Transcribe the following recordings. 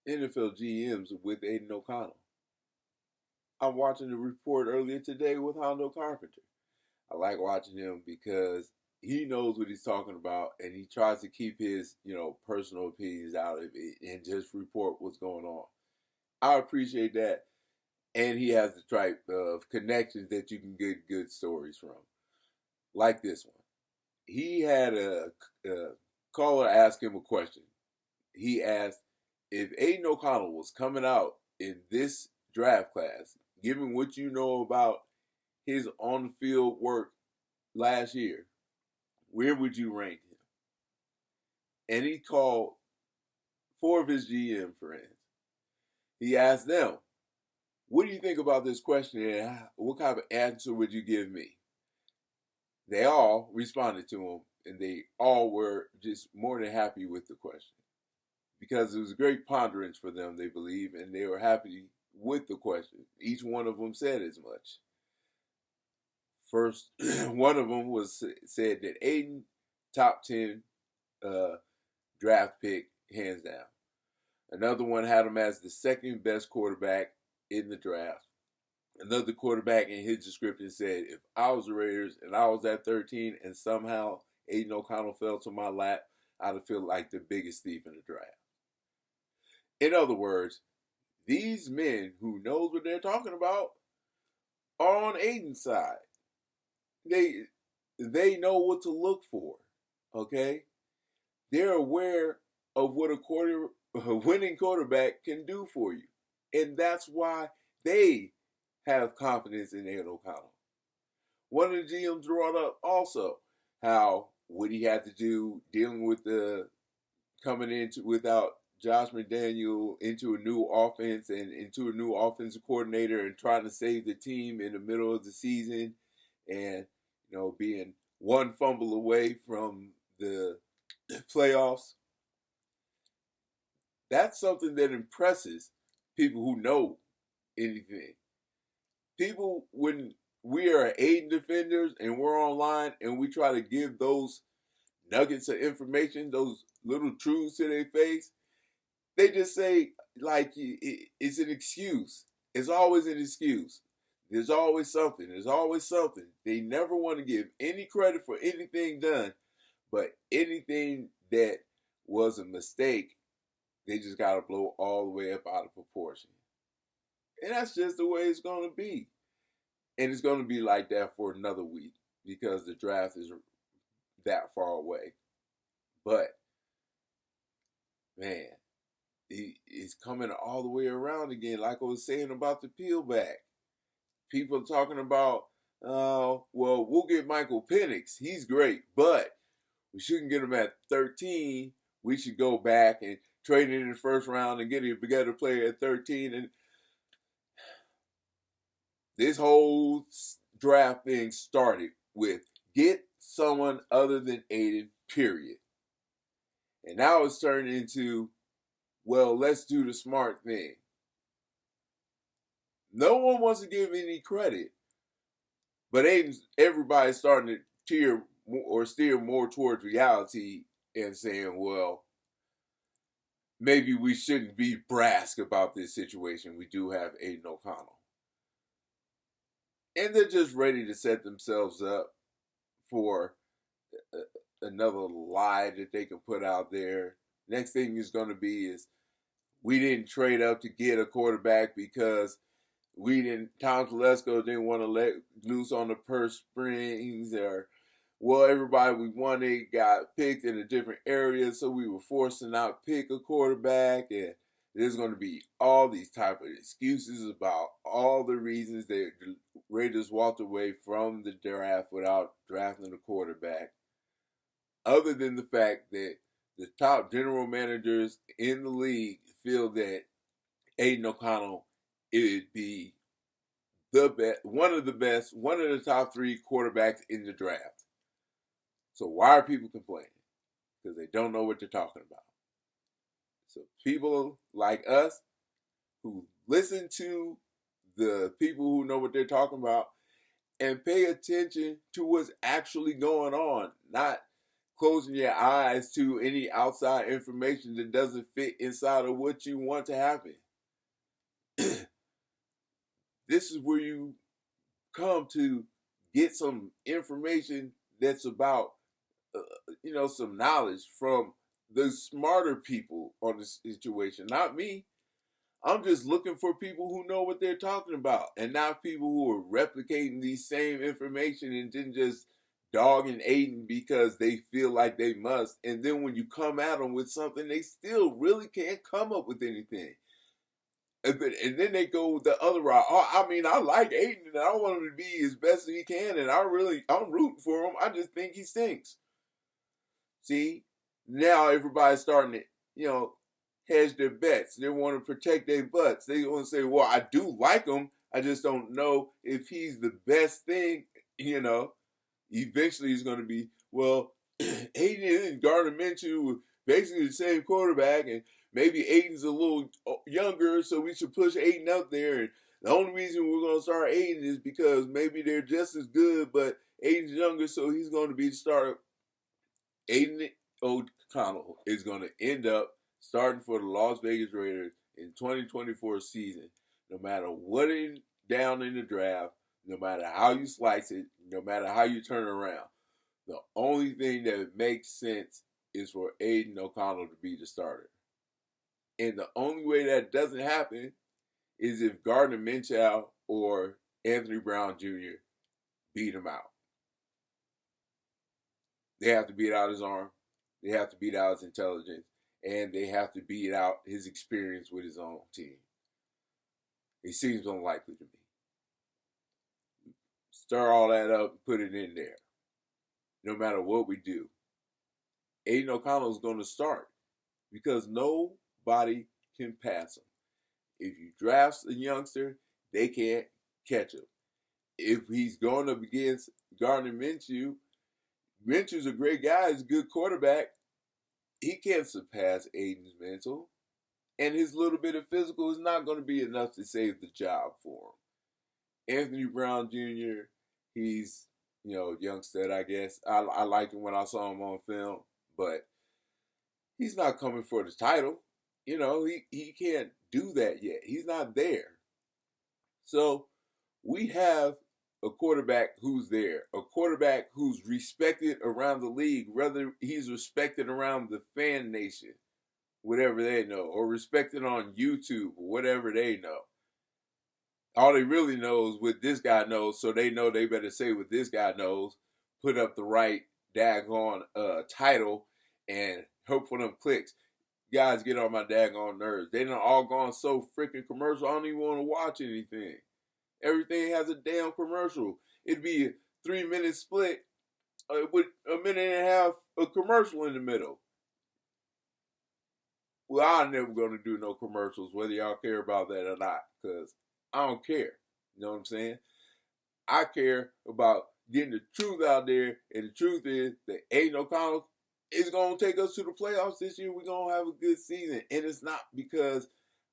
NFL GMs with Aidan O'Connell. I'm watching the report earlier today with Hondo Carpenter. I like watching him because he knows what he's talking about, and he tries to keep his, personal opinions out of it and just report what's going on. I appreciate that, and he has the type of connections that you can get good stories from, like this one. He had a caller ask him a question. He asked if Aidan O'Connell was coming out in this draft class, given what you know about his on-the-field work last year, where would you rank him? And he called 4 of his GM friends. He asked them, what do you think about this question, and what kind of answer would you give me? They all responded to him, and they all were just more than happy with the question, because it was a great ponderance for them, they believe, and they were happy with the question. Each one of them said as much. First, one of them said that Aidan, top 10 draft pick, hands down. Another one had him as the second best quarterback in the draft. Another quarterback in his description said, if I was the Raiders and I was at 13 and somehow Aidan O'Connell fell to my lap, I'd have felt like the biggest thief in the draft. In other words, these men who knows what they're talking about are on Aidan's side. They know what to look for, okay? They're aware of what a winning quarterback can do for you. And that's why they have confidence in Aidan O'Connell. One of the GMs brought up also how what he had to do dealing with the coming into without Josh McDaniel into a new offense and into a new offensive coordinator and trying to save the team in the middle of the season, and being one fumble away from the playoffs. That's something that impresses people who know anything. People, when we are Aidan defenders and we're online and we try to give those nuggets of information, those little truths to their face, they just say, like, it's an excuse. It's always an excuse. There's always something. There's always something. They never want to give any credit for anything done, but anything that was a mistake, they just got to blow all the way up out of proportion. And that's just the way it's going to be. And it's going to be like that for another week because the draft is that far away. But, man, he's coming all the way around again. Like I was saying about the peel back. People are talking about, well, we'll get Michael Penix. He's great, but we shouldn't get him at 13. We should go back and trade him in the first round and get a better player at 13. And this whole draft thing started with get someone other than Aidan, period. And now it's turned into, well, let's do the smart thing. No one wants to give any credit, but everybody's starting to tear or steer more towards reality and saying, well, maybe we shouldn't be brash about this situation. We do have Aidan O'Connell. And they're just ready to set themselves up for another lie that they can put out there. Next thing is going to be is we didn't trade up to get a quarterback because Tom Telesco didn't want to let loose on the purse strings, or, well, everybody we wanted got picked in a different area, so we were forced to not pick a quarterback. And there's going to be all these type of excuses about all the reasons that the Raiders walked away from the draft without drafting a quarterback, other than the fact that the top general managers in the league feel that Aidan O'Connell it'd be the best, one of the top 3 quarterbacks in the draft. So why are people complaining? Because they don't know what they're talking about. So people like us who listen to the people who know what they're talking about and pay attention to what's actually going on, not closing your eyes to any outside information that doesn't fit inside of what you want to happen. This is where you come to get some information that's about, some knowledge from the smarter people on the situation, not me. I'm just looking for people who know what they're talking about and not people who are replicating these same information and then just dogging Aidan because they feel like they must. And then when you come at them with something, they still really can't come up with anything. And then they go the other route. Oh, I mean, I like Aidan and I want him to be as best as he can. And I'm rooting for him. I just think he stinks. See, now everybody's starting to, hedge their bets. They want to protect their butts. They want to say, well, I do like him. I just don't know if he's the best thing, Eventually he's going to be, well, Aidan and Gardner Minshew were basically the same quarterback, and maybe Aidan's a little younger, so we should push Aidan up there. And the only reason we're going to start Aidan is because maybe they're just as good, but Aidan's younger, so he's going to be the starter. Aidan O'Connell is going to end up starting for the Las Vegas Raiders in 2024 season, no matter what is down in the draft, no matter how you slice it, no matter how you turn it around. The only thing that makes sense is for Aidan O'Connell to be the starter. And the only way that doesn't happen is if Gardner Minshew or Anthony Brown Jr. beat him out. They have to beat out his arm. They have to beat out his intelligence. And they have to beat out his experience with his own team. It seems unlikely to me. Stir all that up and put it in there. No matter what we do. Aidan O'Connell is going to start because nobody can pass him. If you draft a youngster, they can't catch him. If he's going up against Gardner Minshew, Minshew's a great guy. He's a good quarterback. He can't surpass Aidan's mental. And his little bit of physical is not going to be enough to save the job for him. Anthony Brown Jr., he's, young stud, I guess. I liked him when I saw him on film, but he's not coming for the title. He can't do that yet. He's not there. So we have a quarterback who's there, a quarterback who's respected around the league, whether he's respected around the fan nation, whatever they know, or respected on YouTube, or whatever they know. All they really know is what this guy knows, so they know they better say what this guy knows, put up the right daggone title, and hope for them clicks. Guys get on my daggone nerves. They done all gone so freaking commercial, I don't even want to watch anything. Everything has a damn commercial. It'd be a 3-minute split with a minute and a half of commercial in the middle. Well, I'm never going to do no commercials, whether y'all care about that or not, because I don't care. You know what I'm saying? I care about getting the truth out there, and the truth is that Aidan O'Connell is going to take us to the playoffs this year. We're going to have a good season, and it's not because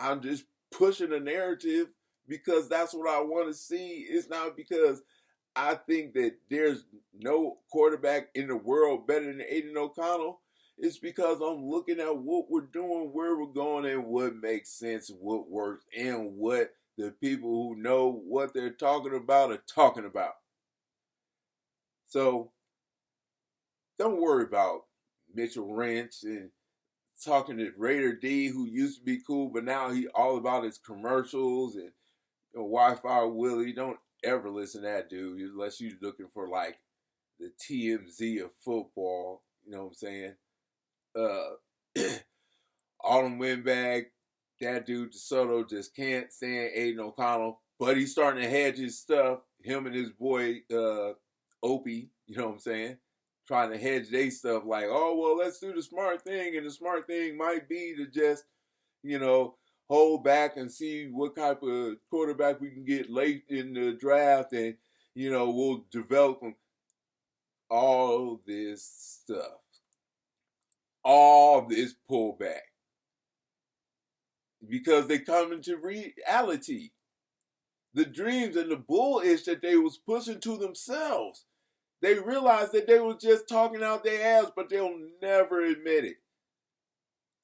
I'm just pushing a narrative because that's what I want to see. It's not because I think that there's no quarterback in the world better than Aidan O'Connell. It's because I'm looking at what we're doing, where we're going, and what makes sense, what works, and what the people who know what they're talking about are talking about. So don't worry about Mitchell Wrench and talking to Raider D, who used to be cool, but now he all about his commercials and Wi-Fi Willie. Don't ever listen to that dude unless you're looking for like the TMZ of football. You know what I'm saying? Autumn Windbag, that dude DeSoto just can't stand Aidan O'Connell, but he's starting to hedge his stuff. Him and his boy Opie, you know what I'm saying? Trying to hedge their stuff like, oh, well, let's do the smart thing. And the smart thing might be to just, hold back and see what type of quarterback we can get late in the draft. And, we'll develop them. All this stuff. All this pullback. Because they come into reality. The dreams and the bullish that they was pushing to themselves. They realize that they were just talking out their ass, but they'll never admit it.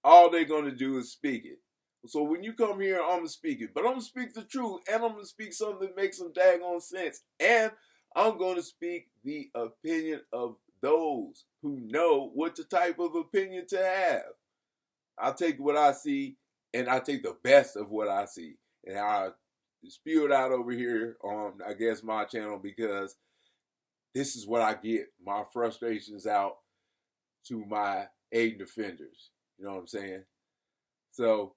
All they're going to do is speak it. So when you come here, I'm going to speak it. But I'm going to speak the truth, and I'm going to speak something that makes some daggone sense. And I'm going to speak the opinion of those who know what the type of opinion to have. I'll take what I see, and I take the best of what I see. And I spew it out over here on, I guess, my channel, because this is what I get my frustrations out to my Aidan defenders. You know what I'm saying? So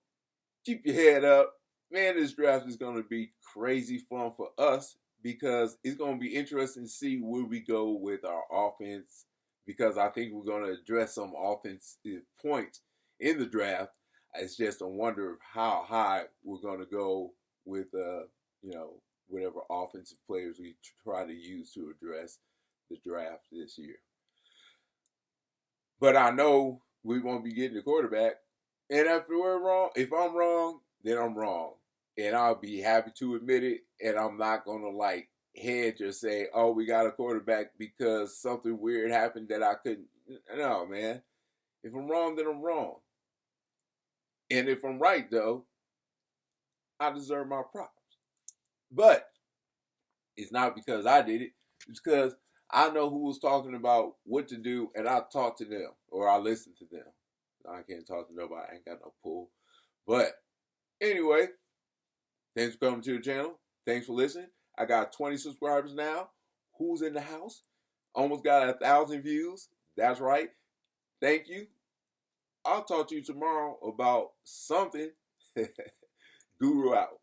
keep your head up. Man, this draft is going to be crazy fun for us because it's going to be interesting to see where we go with our offense, because I think we're going to address some offensive points in the draft. It's just a wonder of how high we're going to go with, whatever offensive players we try to use to address the draft this year. But I know we won't be getting the quarterback. And if we're wrong, if I'm wrong, then I'm wrong. And I'll be happy to admit it. And I'm not going to hedge or say, oh, we got a quarterback because something weird happened that I couldn't. No, man. If I'm wrong, then I'm wrong. And if I'm right, though, I deserve my props. But it's not because I did it. It's because I know who was talking about what to do, and I talked to them, or I listened to them. I can't talk to nobody. I ain't got no pull. But anyway, thanks for coming to the channel. Thanks for listening. I got 20 subscribers now. Who's in the house? Almost got 1,000 views. That's right. Thank you. I'll talk to you tomorrow about something. Guru out.